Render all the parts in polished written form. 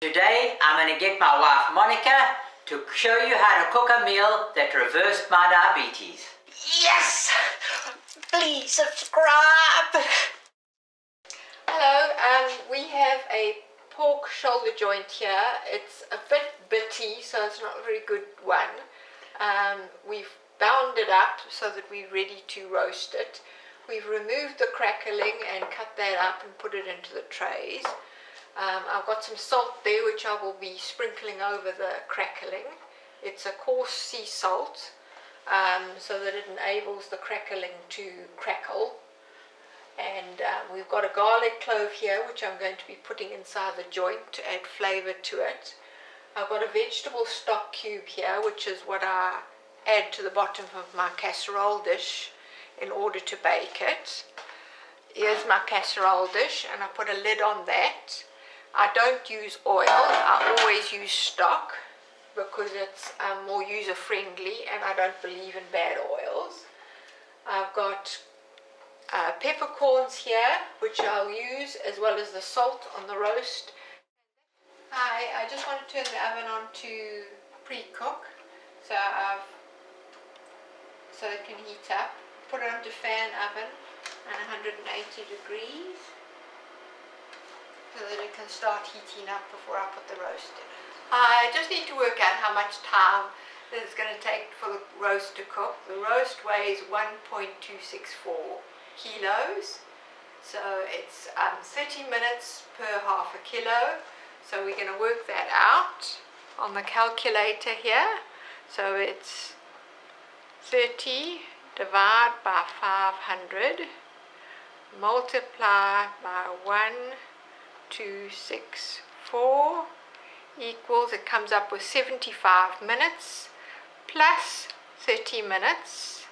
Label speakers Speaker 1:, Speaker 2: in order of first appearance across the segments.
Speaker 1: Today I'm going to get my wife Monica to show you how to cook a meal that reversed my diabetes.
Speaker 2: Yes! Please subscribe! Hello, we have a pork shoulder joint here. It's a bit bitty, so it's not a very good one. We've bound it up so that we're ready to roast it. We've removed the crackling and cut that up and put it into the trays. I've got some salt there which I will be sprinkling over the crackling. It's a coarse sea salt, so that it enables the crackling to crackle. And we've got a garlic clove here which I'm going to be putting inside the joint to add flavour to it. I've got a vegetable stock cube here which is what I add to the bottom of my casserole dish in order to bake it. Here's my casserole dish and I put a lid on that. I don't use oil, I always use stock because it's more user friendly and I don't believe in bad oils. I've got peppercorns here which I'll use, as well as the salt on the roast. I just want to turn the oven on to pre-cook so it can heat up. Put it onto fan oven at 180 degrees so that it can start heating up before I put the roast in. I just need to work out how much time it's going to take for the roast to cook. The roast weighs 1.264 kilos, so it's 30 minutes per half a kilo. So we're going to work that out on the calculator here. So it's 30 divided by 500 multiply by 1.264 equals, it comes up with 75 minutes plus 30 minutes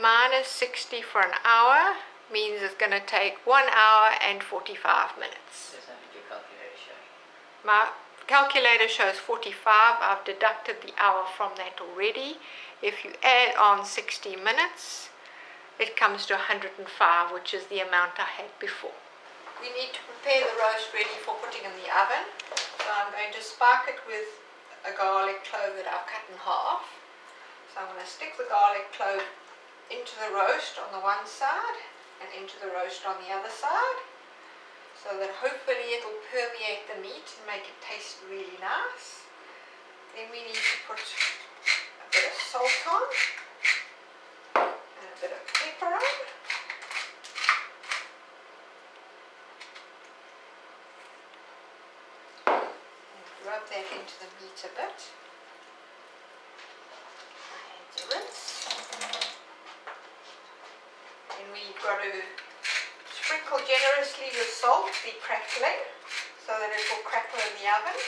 Speaker 2: minus 60 for an hour means it's going to take 1 hour and 45 minutes.
Speaker 1: That's not what your calculator showing.
Speaker 2: My calculator shows 45. I've deducted the hour from that already. If you add on 60 minutes, it comes to 105, which is the amount I had before. We need to prepare the roast ready for putting in the oven. So I'm going to spark it with a garlic clove that I've cut in half. So I'm going to stick the garlic clove into the roast on the one side and into the roast on the other side, so that hopefully it will permeate the meat and make it taste really nice. Then we need to put a bit of salt on and a bit of pepper on. And rub that into the meat a bit. And a rinse. And we've got to sprinkle generously with salt, the crackling, so that it will crackle in the oven.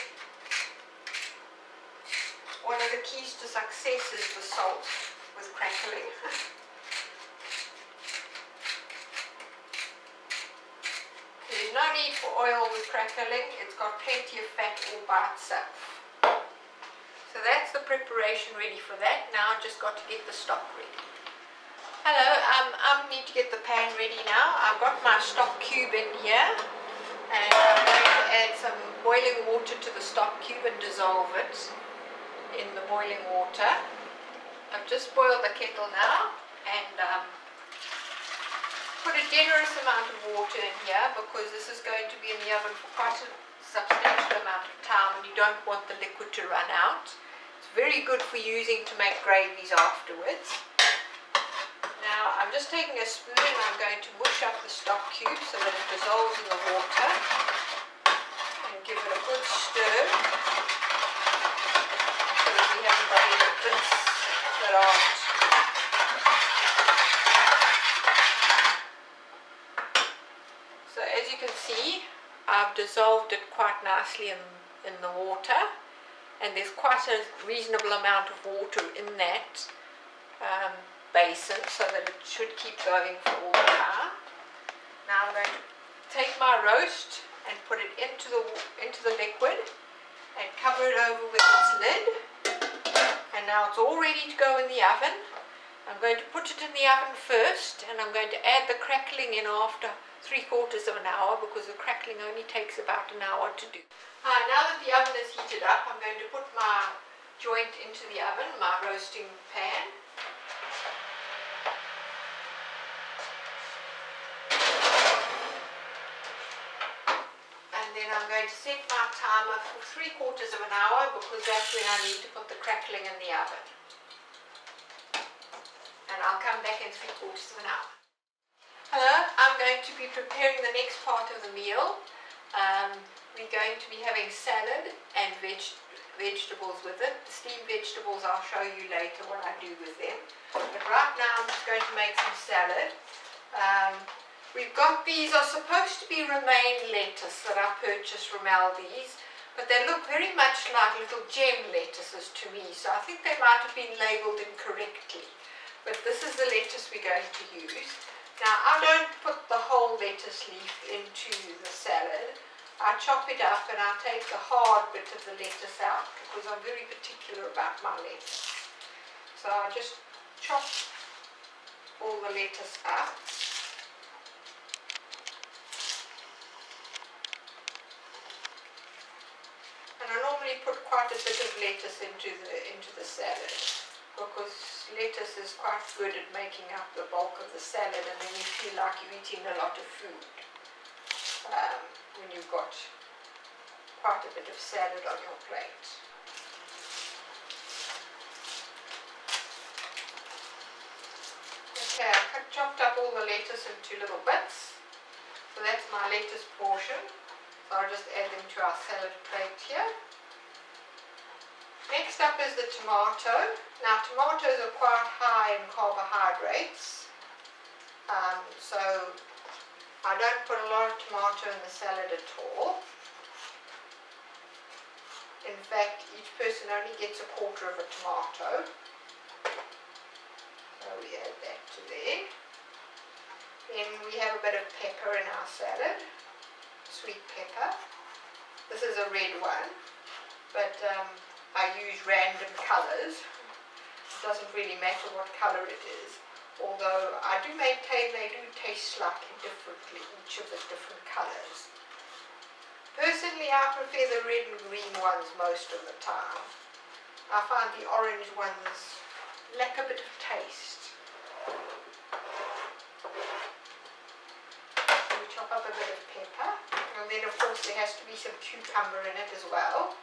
Speaker 2: One of the keys to success is the salt with crackling. There's no need for oil with crackling, it's got plenty of fat all by itself. So that's the preparation ready for that. Now I've just got to get the stock ready. Hello, I need to get the pan ready now. I've got my stock cube in here and I'm going to add some boiling water to the stock cube and dissolve it in the boiling water. I've just boiled the kettle now and put a generous amount of water in here because this is going to be in the oven for quite a substantial amount of time and you don't want the liquid to run out. It's very good for using to make gravies afterwards. Now I'm just taking a spoon and I'm going to mush up the stock cube so that it dissolves in the water and give it a good stir so that we haven't got any bits that aren't. So as you can see, I've dissolved it quite nicely in the water, and there's quite a reasonable amount of water in that basin so that it should keep going for all the time. Now I'm going to take my roast and put it into the liquid and cover it over with its lid, and now it's all ready to go in the oven. I'm going to put it in the oven first, and I'm going to add the crackling in after 3/4 of an hour, because the crackling only takes about an hour to do. Now that the oven is heated up, I'm going to put my joint into the oven, my roasting pan. And then I'm going to set my timer for 3/4 of an hour, because that's when I need to put the crackling in the oven. And I'll come back in 3/4 of an hour. Hello, I'm going to be preparing the next part of the meal. We're going to be having salad and vegetables with it. The steamed vegetables I'll show you later what I do with them. But right now I'm just going to make some salad. We've got, these are supposed to be romaine lettuce that I purchased from Aldi's, but they look very much like little gem lettuces to me, so I think they might have been labelled incorrectly. But this is the lettuce we're going to use. Now, I don't put the whole lettuce leaf into the salad. I chop it up and I take the hard bit of the lettuce out, because I'm very particular about my lettuce. So I just chop all the lettuce up. And I normally put quite a bit of lettuce into the salad, because lettuce is quite good at making up the bulk of the salad, and then you feel like you're eating a lot of food when you've got quite a bit of salad on your plate. Okay, I've chopped up all the lettuce into little bits, so that's my lettuce portion. So I'll just add them to our salad plate here. Next up is the tomato. Now, tomatoes are quite high in carbohydrates, so I don't put a lot of tomato in the salad at all. In fact, each person only gets 1/4 of a tomato. So we add that to there. Then we have a bit of pepper in our salad, sweet pepper. This is a red one, but I use random colours. It doesn't really matter what colour it is, although I do maintain they do taste slightly differently, each of the different colours. Personally, I prefer the red and green ones most of the time. I find the orange ones lack a bit of taste. So we chop up a bit of pepper, and then of course there has to be some cucumber in it as well.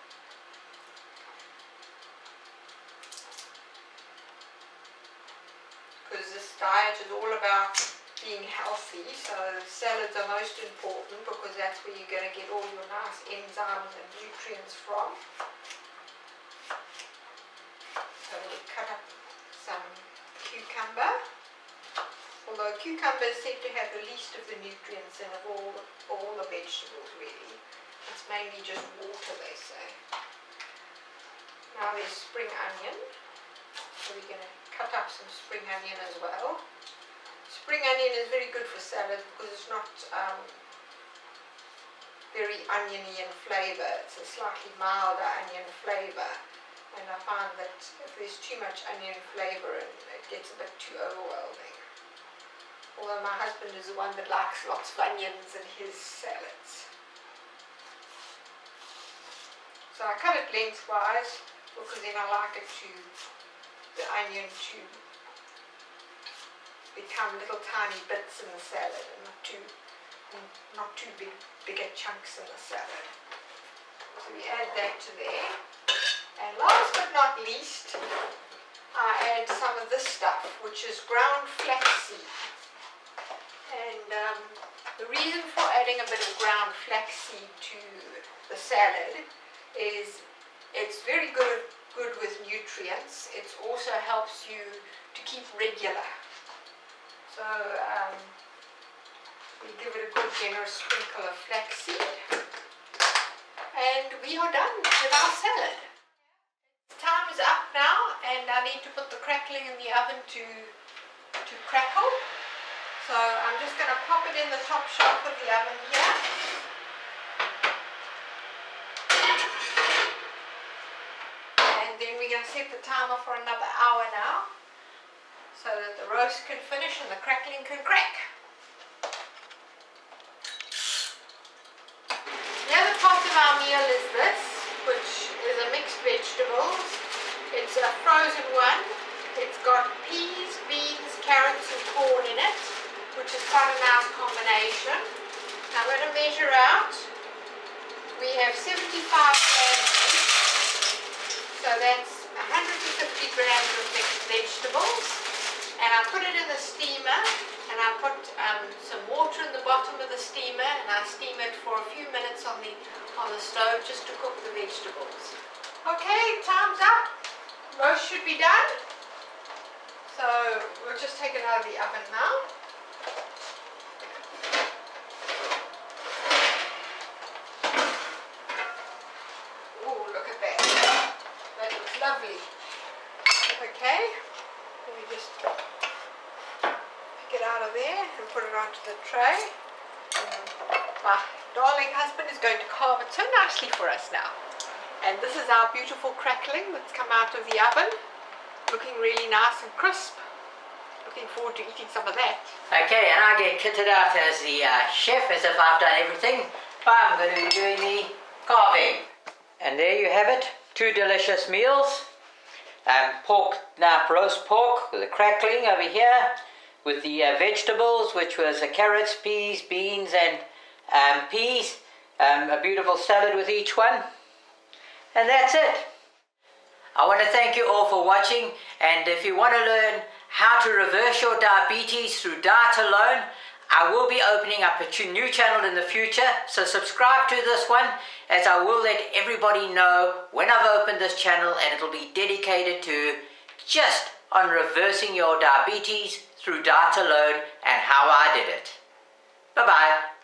Speaker 2: Because this diet is all about being healthy, so salads are most important, because that's where you're going to get all your nice enzymes and nutrients from. So we cut up some cucumber, although cucumber is said to have the least of the nutrients in of all the vegetables really. It's mainly just water, they say. Now there's spring onion, so we're going to cut up some spring onion as well. Spring onion is very good for salad because it's not very oniony in flavour. It's a slightly milder onion flavour, and I find that if there's too much onion flavour in it gets a bit too overwhelming. Although my husband is the one that likes lots of onions in his salads. So I cut it lengthwise because then I like it the onion to become little tiny bits in the salad, and not too bigger chunks in the salad. So we add that to there. And last but not least, I add some of this stuff, which is ground flaxseed. And the reason for adding a bit of ground flaxseed to the salad is it's very good with nutrients. It also helps you to keep regular. So we give it a good generous sprinkle of flaxseed, and we are done with our salad. Time is up now, and I need to put the crackling in the oven to crackle. So I'm just going to pop it in the top shelf of the oven here. And then we're going to set the timer for another hour now. So so that the roast can finish and the crackling can crack. The other part of our meal is this, which is a mixed vegetables. It's a frozen one. It's got peas, beans, carrots and corn in it, which is quite a nice combination. Now I'm going to measure out. We have 75 grams each, so that's 150 grams of mixed vegetables. And I put it in the steamer, and I put some water in the bottom of the steamer, and I steam it for a few minutes on the stove just to cook the vegetables. Okay, time's up. Roast should be done. So we'll just take it out of the oven now. Oh, look at that. That looks lovely. Okay, let me just pick it out of there and put it onto the tray. My darling husband is going to carve it so nicely for us now. And this is our beautiful crackling that's come out of the oven. Looking really nice and crisp. Looking forward to eating some of that.
Speaker 1: Okay, and I get kitted out as the chef, as if I've done everything. I'm going to be doing the carving. And there you have it, 2 delicious meals. Pork, now roast pork with the crackling over here, with the vegetables, which was carrots, peas, beans and peas. A beautiful salad with each one. And that's it. I want to thank you all for watching, and if you want to learn how to reverse your diabetes through diet alone, I will be opening up a new channel in the future, so subscribe to this one, as I will let everybody know when I've opened this channel, and it'll be dedicated to just on reversing your diabetes through diet alone and how I did it. Bye bye.